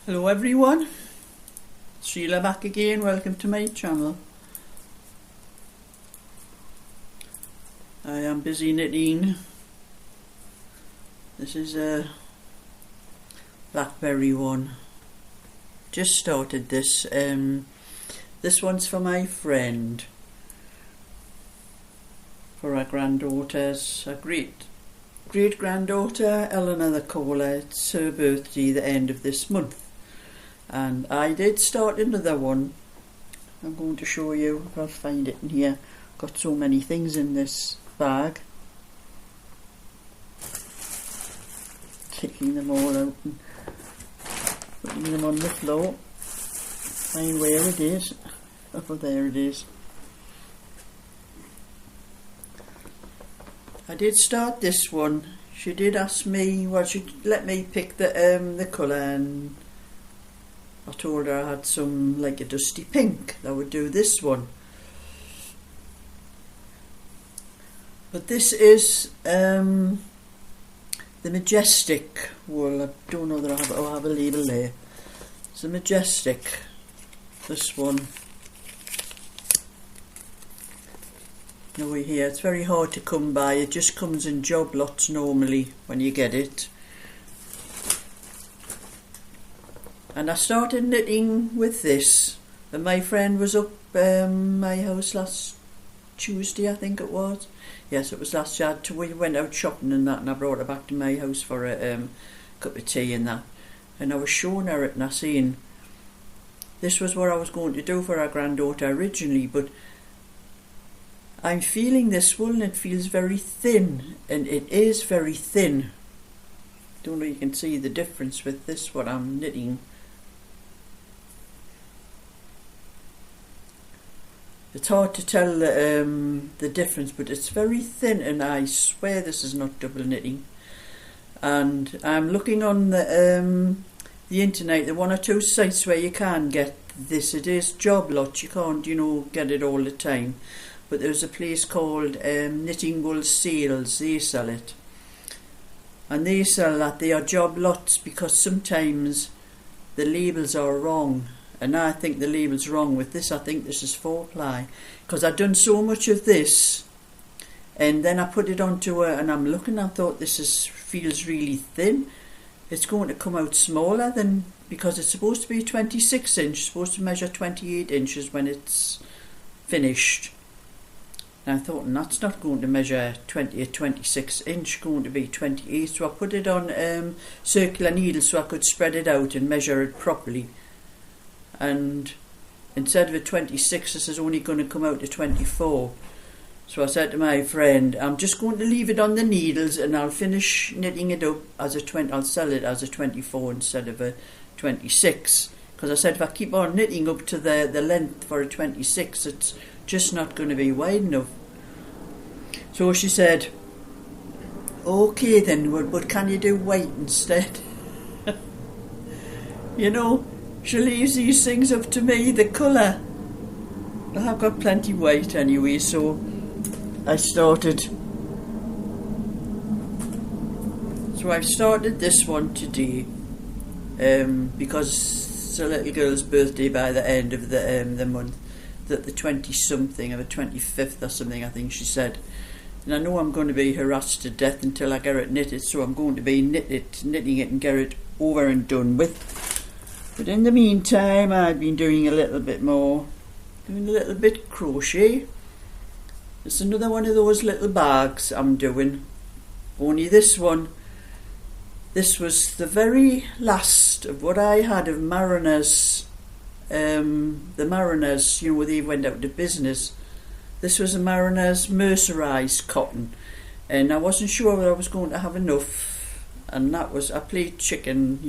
Hello everyone, Sheila back again, welcome to my channel. I am busy knitting. This is a blackberry one. Just started this. This one's for my friend, for our granddaughters, a great granddaughter, Eleanor the caller. It's her birthday the end of this month. And I did start another one. I'm going to show you if I'll find it in here. Got so many things in this bag. Taking them all out and putting them on the floor. Find where it is. Oh, there it is. I did start this one. She did ask me, well, she let me pick the colour, and I told her I had some like a dusty pink that would do this one. But this is the Majestic wool. I don't know that I have a label there. It's a Majestic, this one. Over here, it's very hard to come by. It just comes in job lots normally when you get it. And I started knitting with this, and my friend was up my house last Tuesday, I think it was. Yes, it was last Tuesday. We went out shopping and that, and I brought her back to my house for a cup of tea and that. And I was showing her it, and I seen this was what I was going to do for our granddaughter originally, but I'm feeling this wool and it feels very thin, and it is very thin. Don't know if you can see the difference with this, what I'm knitting. It's hard to tell the difference, but it's very thin, and I swear this is not double knitting. And I'm looking on the internet, the one or two sites where you can get this. It is job lots, you can't, get it all the time. But there's a place called Knitting Wool Sales, they sell it. And they sell that, they are job lots, because sometimes the labels are wrong. And I think the label's wrong with this. I think this is 4-ply, because I've done so much of this, and then I put it onto her, and I'm looking, I thought this feels really thin. It's going to come out smaller than, because it's supposed to be 26 inch, supposed to measure 28 inches when it's finished. And I thought, and that's not going to measure 26 inch, going to be 28. So I put it on circular needles so I could spread it out and measure it properly. And instead of a 26, this is only going to come out to 24. So I said to my friend, I'm just going to leave it on the needles, and I'll finish knitting it up as a 20. I'll sell it as a 24 instead of a 26. Because I said if I keep on knitting up to the length for a 26, it's just not going to be wide enough. So she said, okay then, but can you do white instead? She leaves these things up to me, the colour. I've got plenty white anyway, so I started. So I've started this one today, because it's a little girl's birthday by the end of the month, the 20-something, or the 25th or something, I think she said. And I know I'm going to be harassed to death until I get it knitted, so I'm going to be knitting it and get it over and done with. But in the meantime, I've been doing a little bit more, doing a little bit crochet. It's another one of those little bags I'm doing. Only this one, this was the very last of what I had of Mariners, the Mariners, where they went out of business. This was a Mariners mercerized cotton, and I wasn't sure whether I was going to have enough. And that was, I played chicken,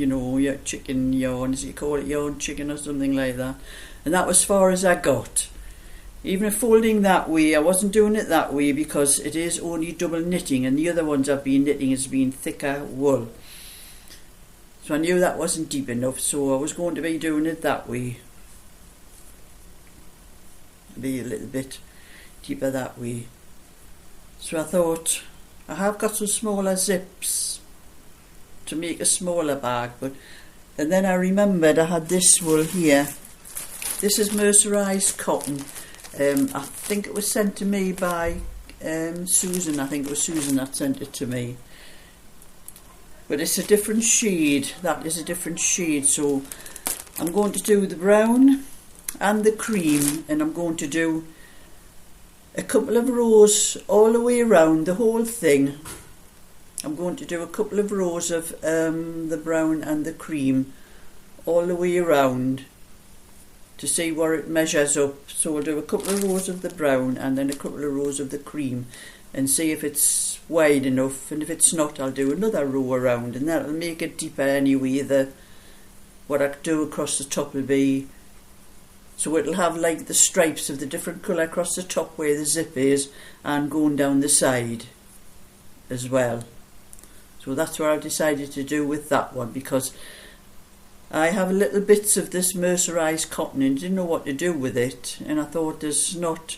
chicken yarn, as you call it, yarn chicken or something like that. And that was as far as I got. Even folding that way, I wasn't doing it that way because it is only double knitting, and the other ones I've been knitting has been thicker wool. So I knew that wasn't deep enough, so I was going to be doing it that way. Be a little bit deeper that way. So I thought, I have got some smaller zips to make a smaller bag, but And then I remembered I had this wool here. This is mercerised cotton. I think it was sent to me by Susan. I think it was Susan that sent it to me. But it's a different shade. That is a different shade. So I'm going to do the brown and the cream, and I'm going to do a couple of rows all the way around the whole thing. I'm going to do a couple of rows of the brown and the cream all the way around to see where it measures up. So I'll do a couple of rows of the brown and then a couple of rows of the cream and see if it's wide enough, and if it's not, I'll do another row around, and that'll make it deeper anyway. What I do across the top will be, so it'll have like the stripes of the different colour across the top where the zip is and going down the side as well. So that's what I've decided to do with that one, because I have little bits of this mercerised cotton and didn't know what to do with it, and I thought there's not,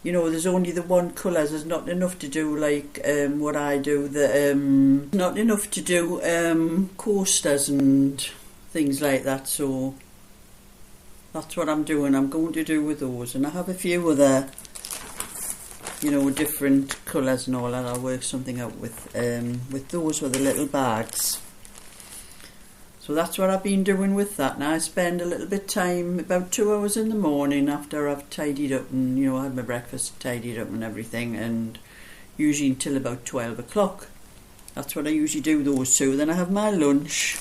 you know, there's only the one colour, there's not enough to do like what I do, not enough to do coasters and things like that. So that's what I'm doing. I'm going to do with those, and I have a few other, you know, different colours and all that. I'll work something out with those, with the little bags. So that's what I've been doing with that. Now I spend a little bit time, about 2 hours in the morning after I've tidied up and, you know, had my breakfast, tidied up and everything, and usually until about 12 o'clock. That's what I usually do, those two. Then I have my lunch.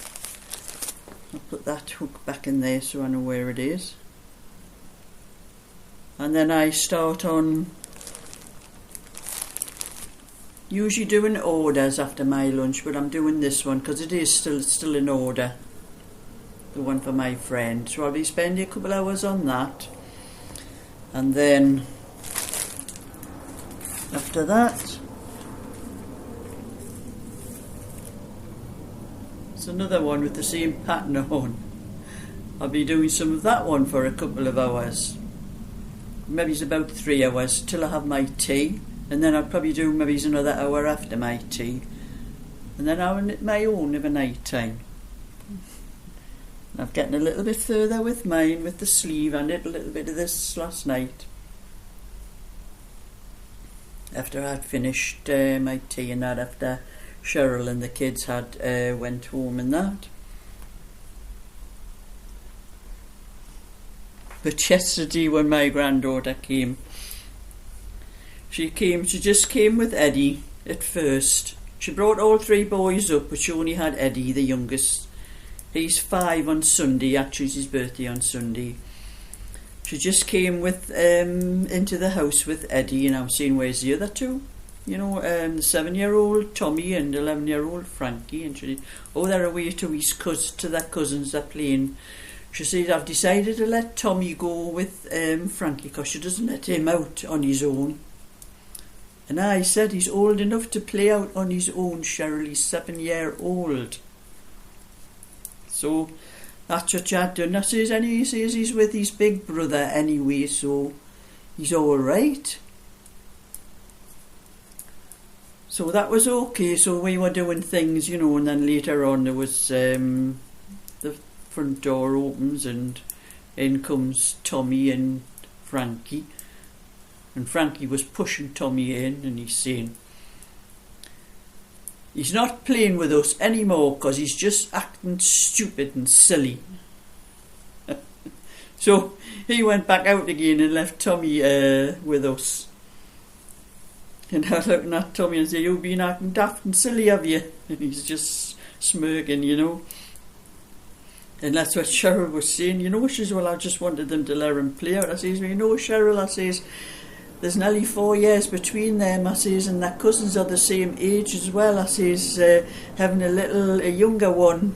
I'll put that hook back in there so I know where it is. And then I start on usually doing orders after my lunch, but I'm doing this one because it is still in order, the one for my friend. So I'll be spending a couple hours on that, and then after that it's another one with the same pattern on. I'll be doing some of that one for a couple of hours, maybe it's about 3 hours till I have my tea. And then I'll probably do maybe another hour after my tea, and then I'll knit my own of a night time. I'm getting a little bit further with mine, with the sleeve. I knit a little bit of this last night after I'd finished my tea and that, after Cheryl and the kids had went home and that. But yesterday when my granddaughter came, she just came with Eddie at first. She brought all 3 boys up, but she only had Eddie, the youngest. He's 5 on Sunday, actually it's his birthday on Sunday. She just came with into the house with Eddie, and I was saying, where's the other 2? You know, the 7-year-old Tommy and 11-year-old Frankie. And she said, oh, they're away to their cousins, they're playing. She said, I've decided to let Tommy go with Frankie because she doesn't let him out on his own. And I said, he's old enough to play out on his own, Cheryl. He's 7-year-old. So that's what she had done. I says, and he says he's with his big brother anyway, so he's all right. So that was okay. So we were doing things, you know, and then later on there was the front door opens and in comes Tommy and Frankie. And Frankie was pushing Tommy in, and he's saying, he's not playing with us anymore because he's just acting stupid and silly. So he went back out again and left Tommy with us. And I was looking at Tommy and said, you've been acting daft and silly, have you? And he's just smirking, you know. And that's what Cheryl was saying. You know, she says, well, I just wanted them to let him play out. I says, well, you know, Cheryl, I says, there's nearly 4 years between them, I says, and their cousins are the same age as well. I says, having a younger one,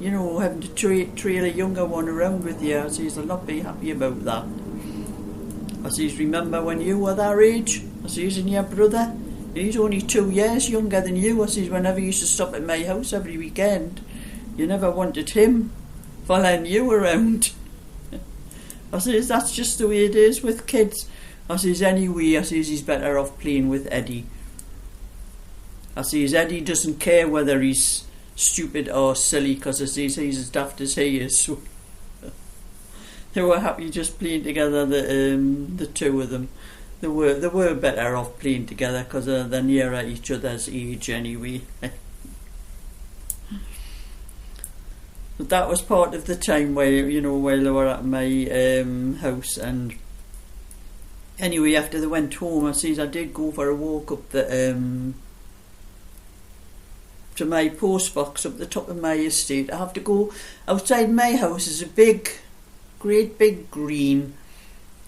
you know, having to trail a younger one around with you, I says, I'll not be happy about that. I says, remember when you were that age? I says, and your brother, he's only 2 years younger than you. I says, whenever you used to stop at my house every weekend, you never wanted him following you around. I says, that's just the way it is with kids. I says, anyway, I says, he's better off playing with Eddie. I says, Eddie doesn't care whether he's stupid or silly because he's as daft as he is. So they were happy just playing together, the two of them. They were better off playing together because they're nearer each other's age anyway. But that was part of the time while they were at my house. And anyway, after they went home, I did go for a walk up the to my post box up the top of my estate. I have to go outside my house. Is a great big green,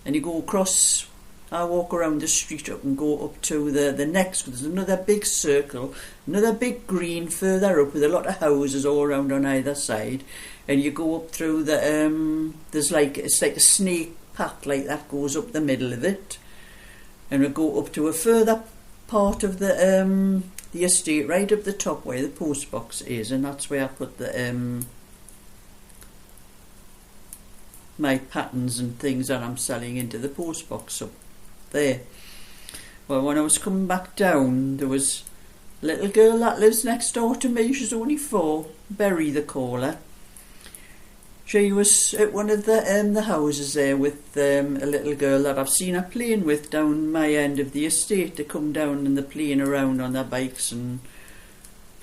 and you go across. I walk around the street up and go up to the next. There's another big circle, another big green further up with a lot of houses all around on either side, and you go up through the it's like a snake path like that goes up the middle of it, and we go up to a further part of the estate right up the top where the post box is, and that's where I put the my patterns and things that I'm selling into the post box up there. Well, when I was coming back down, there was a little girl that lives next door to me. She's only 4, Berry they call her. She was at one of the houses there with a little girl that I've seen her playing with down my end of the estate. They come down and they're playing around on their bikes and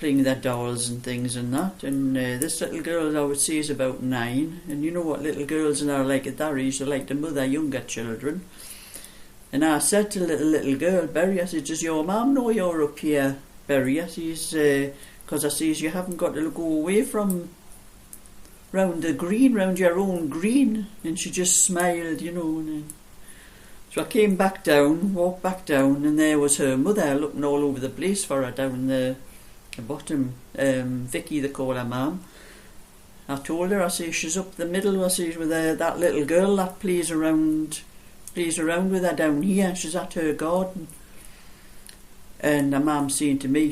playing with their dolls and things and that. And this little girl, I would say, is about 9. And you know what little girls are like at that age? They like to mother younger children. And I said to the little girl, Berry, I said, does your mum know you're up here, Berry? I says, because I says, you haven't got to go away from round the green, round your own green. And she just smiled, so I came back down, walked back down, and there was her mother looking all over the place for her down the bottom. Vicky, they call her mum. I told her, I say, she's up the middle, I say, with that little girl that plays around with her down here. She's at her garden. And her mum saying to me,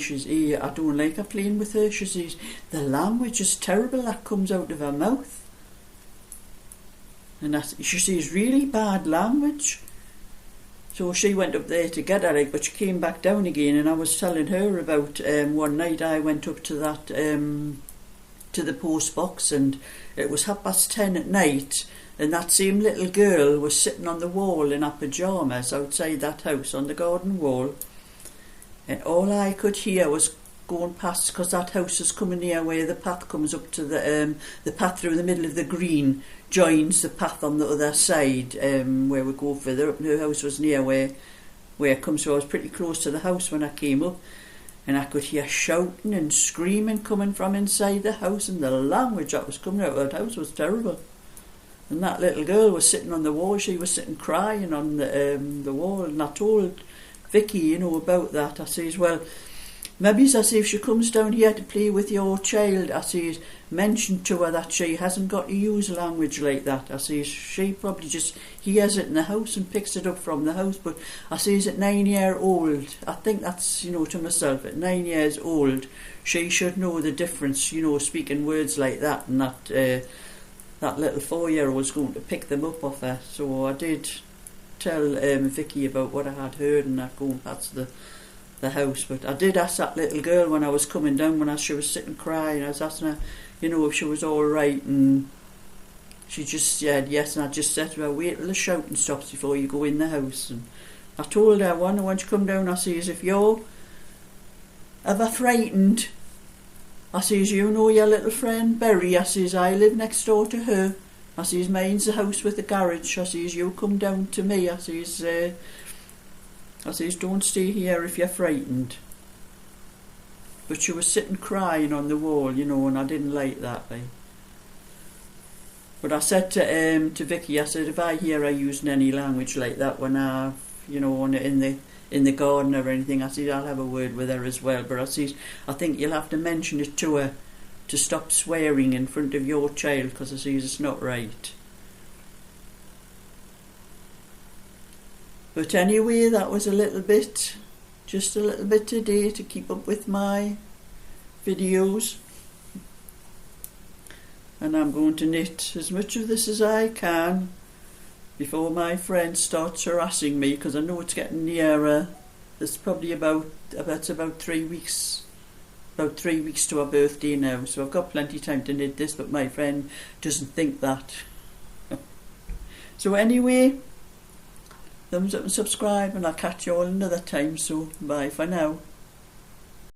I don't like her playing with her. She says, the language is terrible that comes out of her mouth. And she says, really bad language. So she went up there to get her, but she came back down again. And I was telling her about one night I went up to that to the post box, and it was 10:30 at night. And that same little girl was sitting on the wall in her pyjamas outside that house on the garden wall. And all I could hear was going past, because that house is coming near where the path comes up to the path through the middle of the green joins the path on the other side, where we go further up. And her house was near where it comes, so I was pretty close to the house when I came up. And I could hear shouting and screaming coming from inside the house, and the language that was coming out of that house was terrible. And that little girl was sitting on the wall. She was sitting crying on the wall. And I told Vicky, about that. I says, well, maybe, I say, if she comes down here to play with your child, I says, mention to her that she hasn't got to use language like that. I says, she probably just hears it in the house and picks it up from the house. But I says, at 9-year-old, I think that's, to myself, at 9 years old, she should know the difference, speaking words like that, and that little 4-year-old's going to pick them up off her. So I did tell Vicky about what I had heard and that going past the house. But I did ask that little girl when I was coming down, when she was sitting crying, I was asking her, if she was all right, and she just said yes. And I just said to her, wait till the shouting stops before you go in the house. And I told her when she come down, I says, if you're ever frightened, I says, your little friend Berry, I says, I live next door to her. I says, mine's the house with the garage. I says, you come down to me. I says, don't stay here if you're frightened. But she was sitting crying on the wall, and I didn't like that. But I said to Vicky, I said, if I hear her using any language like that when I, in the garden or anything, I said, I'll have a word with her as well. But I says, I think you'll have to mention it to her to stop swearing in front of your child, because I says it's not right. But anyway, that was just a little bit today to keep up with my videos. And I'm going to knit as much of this as I can before my friend starts harassing me, because I know it's getting nearer. It's probably about 3 weeks about 3 weeks to her birthday now, so I've got plenty of time to knit this, but my friend doesn't think that. So anyway, thumbs up and subscribe, and I'll catch you all another time, so bye for now.